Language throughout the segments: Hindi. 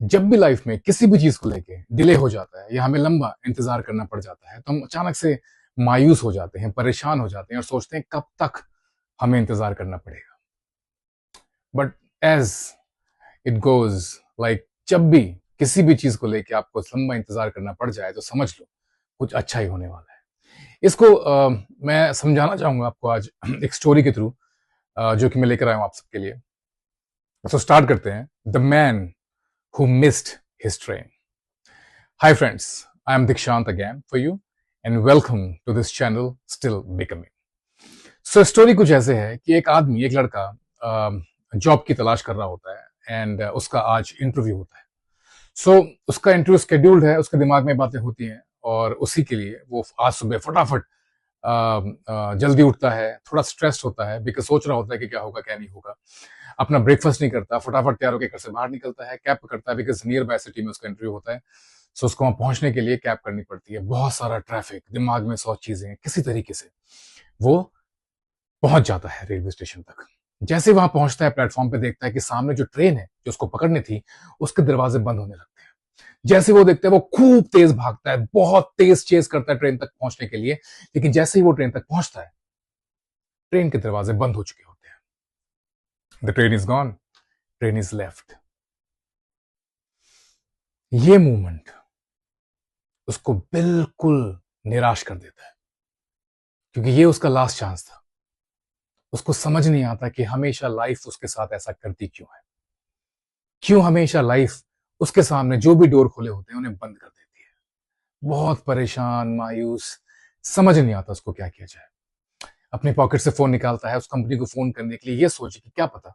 जब भी लाइफ में किसी भी चीज को लेके डिले हो जाता है या हमें लंबा इंतजार करना पड़ जाता है तो हम अचानक से मायूस हो जाते हैं, परेशान हो जाते हैं और सोचते हैं कब तक हमें इंतजार करना पड़ेगा। But as it goes, like जब भी किसी भी चीज को लेके आपको लंबा इंतजार करना पड़ जाए तो समझ लो कुछ अच्छा ही होने वाला है। इसको मैं समझाना चाहूंगा आपको आज एक स्टोरी के थ्रू, जो कि मैं लेकर आया हूं आप सबके लिए। तो स्टार्ट करते हैं। The man who missed his train. Hi friends, I am Dikshant again for you and welcome to this channel still becoming. So story कुछ ऐसे है कि एक आदमी, एक लड़का जॉब की तलाश कर रहा होता है एंड उसका आज इंटरव्यू होता है। सो उसका इंटरव्यू शेड्यूल्ड है, उसके दिमाग में बातें होती हैं और उसी के लिए वो आज सुबह फटाफट जल्दी उठता है, थोड़ा स्ट्रेस्ड होता है बिकॉज सोच रहा होता है कि क्या होगा क्या नहीं होगा। अपना ब्रेकफास्ट नहीं करता, फटाफट तैयार होकर घर से बाहर निकलता है, कैब करता है बिकॉज नियर बाय सिटी में उसका इंटरव्यू होता है। सो उसको वहां पहुंचने के लिए कैब करनी पड़ती है, बहुत सारा ट्रैफिक, दिमाग में 100 चीजें, किसी तरीके से वो पहुंच जाता है रेलवे स्टेशन तक। जैसे वहां पहुंचता है, प्लेटफॉर्म पे देखता है कि सामने जो ट्रेन है जो उसको पकड़नी थी उसके दरवाजे बंद होने लगते हैं। जैसे वो देखता है वो खूब तेज भागता है, बहुत तेज चेस करता है ट्रेन तक पहुंचने के लिए। लेकिन जैसे ही वो ट्रेन तक पहुंचता है, ट्रेन के दरवाजे बंद हो चुके होते हैं। The train is gone, train is left. ये मूवमेंट उसको बिल्कुल निराश कर देता है क्योंकि ये उसका लास्ट चांस था। उसको समझ नहीं आता कि हमेशा लाइफ उसके साथ ऐसा करती क्यों है, क्यों हमेशा लाइफ उसके सामने जो भी डोर खुले होते हैं उन्हें बंद कर देती है। बहुत परेशान, मायूस, समझ नहीं आता उसको क्या किया जाए। अपने पॉकेट से फोन निकालता है उस कंपनी को फोन करने के लिए, ये सोचे कि क्या पता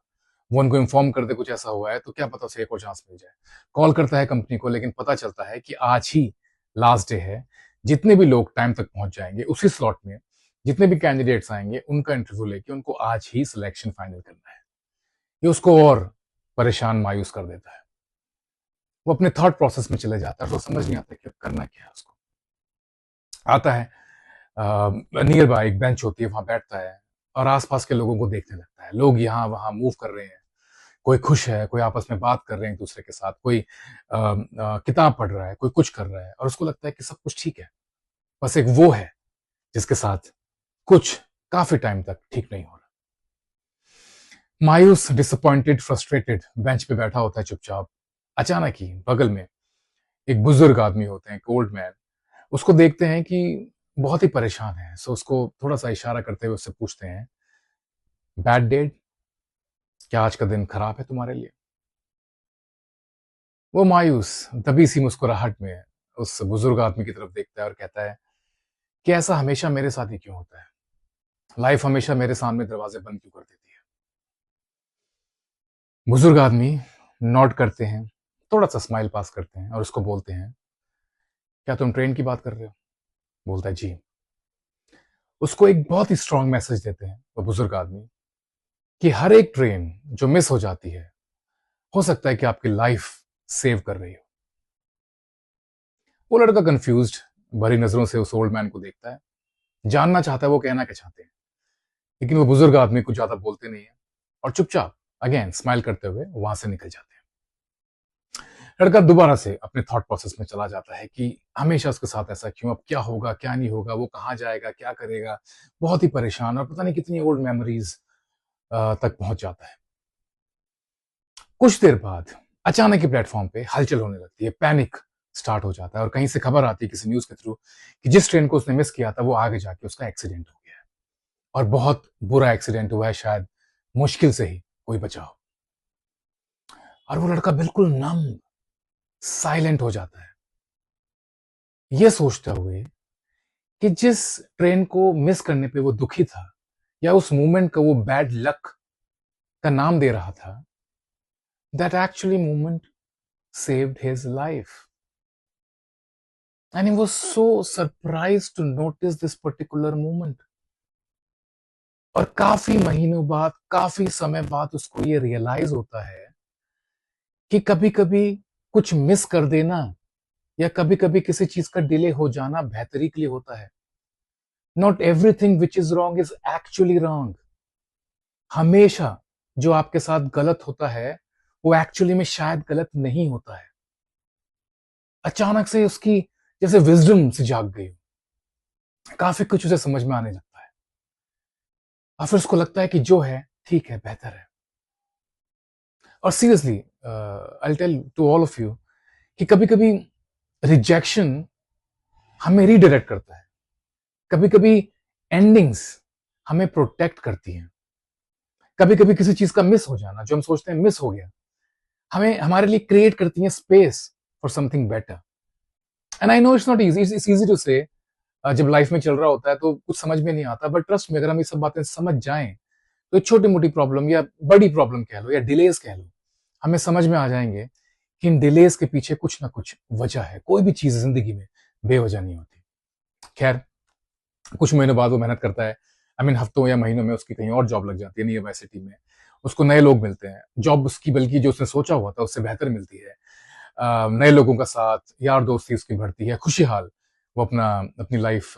वो उनको इन्फॉर्म कर दे कुछ ऐसा हुआ है तो क्या पता उसे एक और चांस मिल जाए। कॉल करता है कंपनी को, लेकिन पता चलता है कि आज ही लास्ट डे है। जितने भी लोग टाइम तक पहुंच जाएंगे उसी स्लॉट में, जितने भी कैंडिडेट्स आएंगे उनका इंटरव्यू लेके उनको आज ही सिलेक्शन फाइनल करना है। ये उसको और परेशान, मायूस कर देता है। वो अपने थॉट प्रोसेस में चले जाता है, तो समझ नहीं आता कि अब करना क्या है उसको। आता है, नियर बाय एक बेंच होती है, वहां बैठता है और आसपास के लोगों को देखने लगता है। लोग यहाँ वहां मूव कर रहे हैं, कोई खुश है, कोई आपस में बात कर रहे हैं एक दूसरे के साथ, कोई किताब पढ़ रहा है, कोई कुछ कर रहा है, और उसको लगता है कि सब कुछ ठीक है। बस एक वो है जिसके साथ कुछ काफी टाइम तक ठीक नहीं हो रहा। मायूस, डिसअपॉइंटेड, फ्रस्ट्रेटेड बेंच पे बैठा होता है चुपचाप। अचानक ही बगल में एक बुजुर्ग आदमी होते हैं, एक ओल्ड मैन, उसको देखते हैं कि बहुत ही परेशान है। सो उसको थोड़ा सा इशारा करते हुए उससे पूछते हैं, बैड डेड, क्या आज का दिन खराब है तुम्हारे लिए? वो मायूस, दबी सी मुस्कुराहट में उस बुजुर्ग आदमी की तरफ देखता है और कहता है कि ऐसा हमेशा मेरे साथ ही क्यों होता है? लाइफ हमेशा मेरे सामने दरवाजे बंद क्यों कर देती है? बुजुर्ग आदमी नॉट करते हैं, थोड़ा सा स्माइल पास करते हैं और उसको बोलते हैं, क्या तुम ट्रेन की बात कर रहे हो? बोलता है जी। उसको एक बहुत ही स्ट्रांग मैसेज देते हैं वो बुजुर्ग आदमी कि हर एक ट्रेन जो मिस हो जाती है, हो सकता है कि आपकी लाइफ सेव कर रही हो। वो लड़का कंफ्यूज्ड, भरी नजरों से उस ओल्ड मैन को देखता है, जानना चाहता है वो कहना क्या चाहते हैं। लेकिन वो बुजुर्ग आदमी कुछ ज्यादा बोलते नहीं है और चुपचाप अगेन स्माइल करते हुए वहां से निकल जाते हैं। लड़का दोबारा से अपने थॉट प्रोसेस में चला जाता है कि हमेशा उसके साथ ऐसा क्यों, अब क्या होगा क्या नहीं होगा, वो कहाँ जाएगा, क्या करेगा। बहुत ही परेशान और पता नहीं कितनी ओल्ड मेमोरीज तक पहुंच जाता है। कुछ देर बाद अचानक ही प्लेटफॉर्म पे हलचल होने लगती है, पैनिक स्टार्ट हो जाता है और कहीं से खबर आती है किसी न्यूज के थ्रू कि जिस ट्रेन को उसने मिस किया था वो आगे जाके उसका एक्सीडेंट हो गया है और बहुत बुरा एक्सीडेंट हुआ है, शायद मुश्किल से ही कोई बचा हो। और वो लड़का बिल्कुल नम, साइलेंट हो जाता है, ये सोचते हुए कि जिस ट्रेन को मिस करने पे वो दुखी था या उस मूवमेंट को वो बैड लक का नाम दे रहा था, that actually movement saved his life. And he was so surprised to notice this particular moment. और काफी महीनों बाद, काफी समय बाद उसको ये रियलाइज होता है कि कभी कभी कुछ मिस कर देना या कभी कभी किसी चीज का डिले हो जाना बेहतरी के लिए होता है। Not everything which is wrong is actually wrong. हमेशा जो आपके साथ गलत होता है वो एक्चुअली में शायद गलत नहीं होता है। अचानक से उसकी जैसे विजडम से जाग गई, काफी कुछ उसे समझ में आने लगता है और फिर उसको लगता है कि जो है ठीक है, बेहतर है। और seriously I tell to all of you कि कभी कभी रिजेक्शन हमें रीडायरेक्ट करता है, कभी कभी एंडिंग्स हमें प्रोटेक्ट करती हैं, कभी कभी किसी चीज का मिस हो जाना जो हम सोचते हैं मिस हो गया हमें हमारे लिए क्रिएट करती है space for something better. And I know it's not easy, it's easy to say, जब लाइफ में चल रहा होता है तो कुछ समझ में नहीं आता, बट ट्रस्ट में अगर हम ये सब बातें समझ जाएं तो छोटी मोटी प्रॉब्लम या बड़ी प्रॉब्लम कह लो या डिलेज कह लो, हमें समझ में आ जाएंगे कि इन डिलेज के पीछे कुछ ना कुछ वजह है। कोई भी चीज जिंदगी में बेवजह नहीं होती। खैर, कुछ महीनों बाद वो मेहनत करता है, आई मीन हफ्तों या महीनों में उसकी कहीं और जॉब लग जाती है नियर बाय सिटी में, उसको नए लोग मिलते हैं, जॉब उसकी बल्कि जो उसने सोचा हुआ था उससे बेहतर मिलती है, नए लोगों का साथ, यार दोस्ती उसकी बढ़ती है, खुशहाल वो अपनी लाइफ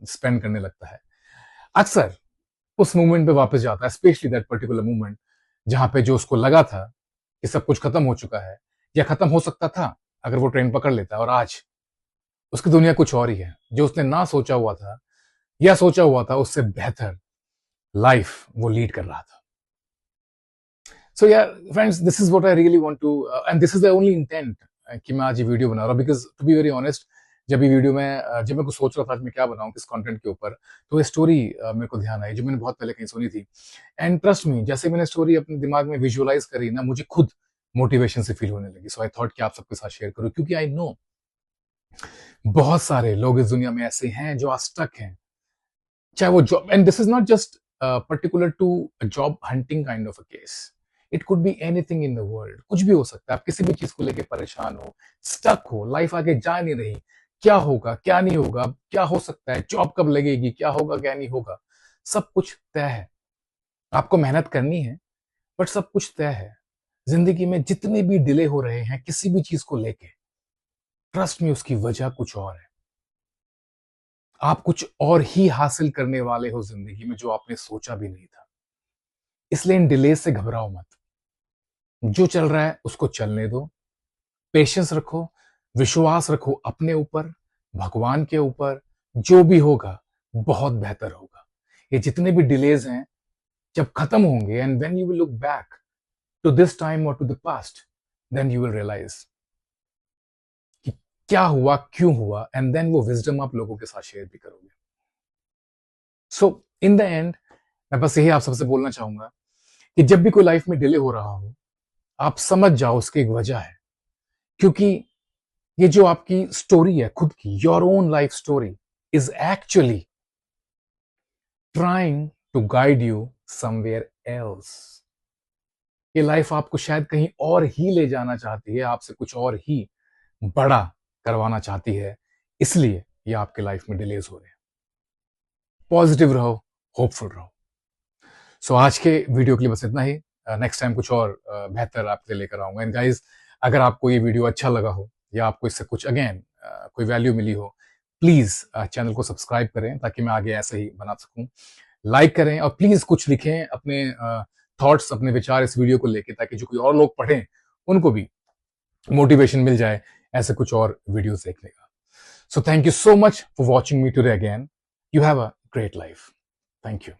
स्पेंड करने लगता है। अक्सर उस मोमेंट पे वापस जाता है, स्पेशली दैट पर्टिकुलर मोमेंट जहां पे जो उसको लगा था कि सब कुछ खत्म हो चुका है या खत्म हो सकता था अगर वो ट्रेन पकड़ लेता, और आज उसकी दुनिया कुछ और ही है। जो उसने ना सोचा हुआ था या सोचा हुआ था उससे बेहतर लाइफ वो लीड कर रहा था। सो यार friends, this is what I really want to, and this is the only intent कि मैं आज ये वीडियो बना रहा हूँ, because to be very honest, जब ये वीडियो में जब मैं कुछ सोच रहा था आज मैं क्या बनाऊं किस कंटेंट के ऊपर, तो ये स्टोरी मेरे को ध्यान आई जो मैंने बहुत पहले कहीं सुनी थी। एंड ट्रस्ट मी, जैसे मैंने स्टोरी अपने दिमाग में विजुअलाइज करी ना, मुझे खुद मोटिवेशन से फील होने लगी। सो आई थॉट कि आप सबके साथ शेयर करूं, क्योंकि आई नो बहुत सारे लोग इस दुनिया में ऐसे हैं जो आज स्टक हैं, चाहे वो job, and this is not just particular to job hunting kind of a case, it could be anything in the world. कुछ भी हो सकता है, आप किसी भी चीज को लेके परेशान हो, स्टक हो, लाइफ आगे जा नहीं रही, क्या होगा क्या नहीं होगा, क्या हो सकता है, जॉब कब लगेगी, क्या होगा क्या नहीं होगा, सब कुछ तय है। आपको मेहनत करनी है, बट सब कुछ तय है। जिंदगी में जितने भी डिले हो रहे हैं किसी भी चीज को लेके, ट्रस्ट में उसकी वजह कुछ और है। आप कुछ और ही हासिल करने वाले हो जिंदगी में जो आपने सोचा भी नहीं था। इसलिए इन डिले से घबराओ मत, जो चल रहा है उसको चलने दो, पेशेंस रखो, विश्वास रखो अपने ऊपर, भगवान के ऊपर। जो भी होगा बहुत बेहतर होगा। ये जितने भी डिलेज हैं जब खत्म होंगे, and when you will look back to this time और to the past, then you will realise कि क्या हुआ, क्यों हुआ, एंड देन वो विजडम आप लोगों के साथ शेयर भी करोगे। सो इन द एंड मैं बस यही आप सबसे बोलना चाहूंगा कि जब भी कोई लाइफ में डिले हो रहा हो, आप समझ जाओ उसकी एक वजह है। क्योंकि ये जो आपकी स्टोरी है खुद की, your own life story, is actually trying to guide you somewhere else. ये लाइफ आपको शायद कहीं और ही ले जाना चाहती है, आपसे कुछ और ही बड़ा करवाना चाहती है, इसलिए ये आपके लाइफ में डिलेज हो रहे हैं। पॉजिटिव रहो, होपफुल रहो। सो आज के वीडियो के लिए बस इतना ही। नेक्स्ट टाइम कुछ और बेहतर आपके लिए लेकर आऊंगा। एंड गाइज, अगर आपको ये वीडियो अच्छा लगा हो या आपको इससे कुछ अगेन कोई वैल्यू मिली हो, प्लीज चैनल को सब्सक्राइब करें ताकि मैं आगे ऐसे ही बना सकूं। लाइक करें और प्लीज कुछ लिखें अपने थॉट्स, अपने विचार इस वीडियो को लेके, ताकि जो कोई और लोग पढ़ें उनको भी मोटिवेशन मिल जाए ऐसे कुछ और वीडियोस देखने का। So thank you so much for watching me today again. You have a great life. Thank you.